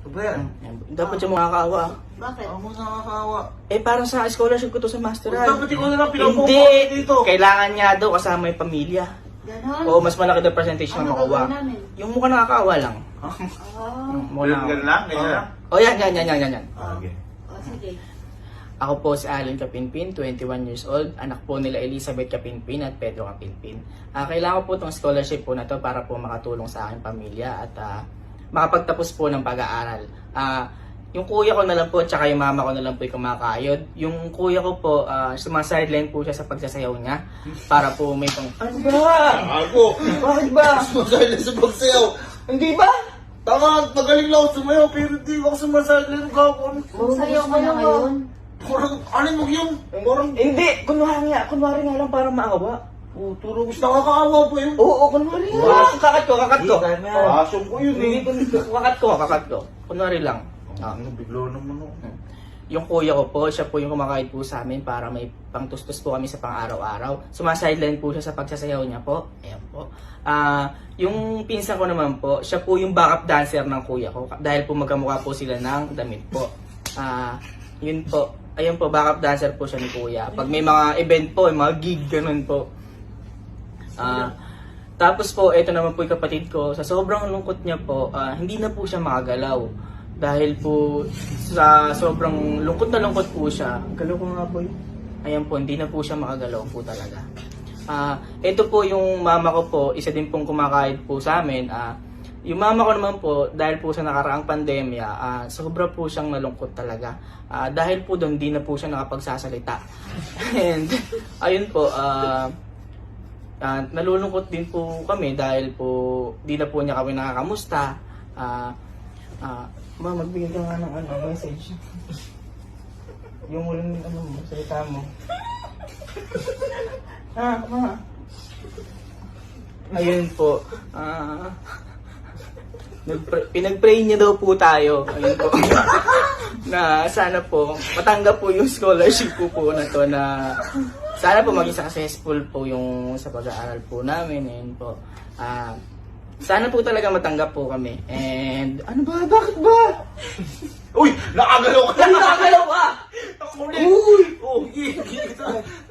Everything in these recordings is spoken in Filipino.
Ba yan? Dapat siya makakaawa. Bakit? Ako nakakaawa. Eh, parang sa scholarship ko to sa masteral. Dapat ikaw na lang pinapupo Hindi! dito. Kailangan niya daw kasama yung pamilya. Ganon? O mas malaki daw percentage na Ano makuha. gagawin namin? Yung mukha nakakaawa lang. Oh. Ganyan lang? Ganyan lang? O yan. Yan. Okay. Oh, sige. Ako po si Allen Capinpin, 21 years old. Anak po nila Elizabeth Capinpin at Pedro Capinpin. Kailangan ko po itong scholarship po na to para po makatulong sa aking pamilya at makapagtapos po ng pag-aaral. Yung kuya ko na lang po at saka yung mama ko na lang po yung kumakayod. Yung kuya ko po, sumasideline po siya sa pagsasayaw niya para po may pang... Ano ba? Ako! Bakit ba? Sumasali sa pagsayaw. Hindi ba? Tama, magaling lang ako sumayaw pero hindi ako sumasali ng gawin. Sayo ka na ngayon. Parang, ano mo yung? Parang, Hindi! Kunwari nga lang para maawa. turo gusto nakakaawa po yun. Oo, kunwari nga. Kakat ko. Passion ko yun Hindi, kakat ko. Kunwari lang. Ano, biglo naman ako. Yung kuya ko po, siya po yung kumakahit po sa amin para may pangtustos po kami sa pang-araw-araw. Sumasideline po siya sa pagsasayaw niya po. Ayan po. Yung pinsan ko naman po, siya po yung backup dancer ng kuya ko. Dahil po magkamukha po sila ng damit po. Yun po. Ayun po, backup dancer po siya ni kuya. Pag may mga event po, may mga gig, ganun po. Tapos po, ito naman po yung kapatid ko. Sa sobrang lungkot niya po, hindi na po siya makagalaw. Dahil po sa sobrang lungkot po siya. Galaw ko nga po yun. Ayan po, hindi na po siya makagalaw po talaga. Ito po yung mama ko po, isa din pong kumakahit po sa amin. Yung mama ko naman po, dahil po sa nakaraang pandemya, sobra po siyang nalungkot talaga. Dahil po doon, hindi na po siya nakapagsasalita. And ayun po, nalulungkot din po kami dahil po di na po niya kami nakakamusta. Magbigay ka nga ng message. Yung huling salita mo. Ayun po. Pinag-pray niya daw po tayo. Ayun po. Na sana po matanggap po yung scholarship po na to, na sana po maging successful po yung sa pag-aaral po namin. Ayun po. Sana po talaga matanggap po kami. And ano ba? Bakit ba? Uy! Nakagalaw ka! Nakakalaw ka! Uy!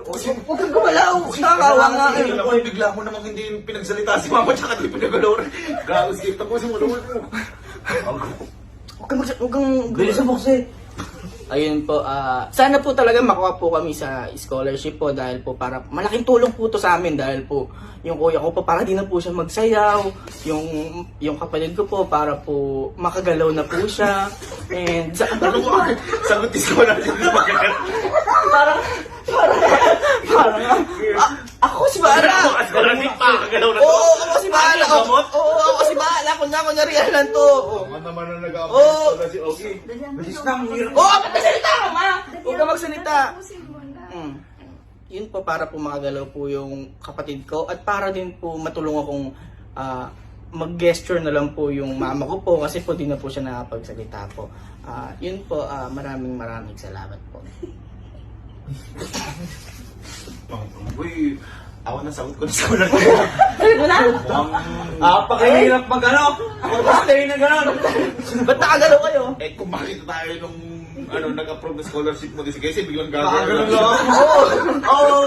Huwag kang gumalaw! Nakakawa nga eh. Alam mo, bigla mo namang hindi pinagsalita si mama tsaka hindi pinagalaw rin. Gagos kayo, tapusin mo naman mo. Huwag kang bilis sa boxe. Ayun po, sana po talaga makuha po kami sa scholarship po dahil po para malaking tulong po to sa amin dahil po yung kuya ko po para di na po siya magsayaw, yung kapatid ko po para po makagalaw na po siya. And Ano mo? Sagutis ko na dito. parang ako si Bahala. Oo, ako si Bahala. Oo, ako si Bahala. Kunyari lang to. Ano naman na nag-upload na si Ogie? Bilis na, ang hirap. Oo, magsalita ka, ma! Huwag ka magsalita. Yun po, para po makagalaw po yung kapatid ko at para din po matulungan akong mag-gesture na lang po yung mama ko po kasi po di na po siya nakapagsalita po. Yun po, maraming salamat po. Uy, ako na sagot ko na sa ulan. Wala? Pakahirap mag-ano? Stay na gano'n. Ba't nakagalaw kayo? Eh, kung makita tayo nung nag-approve na scholarship mo kasi biglang gagawin. Oo! Oo!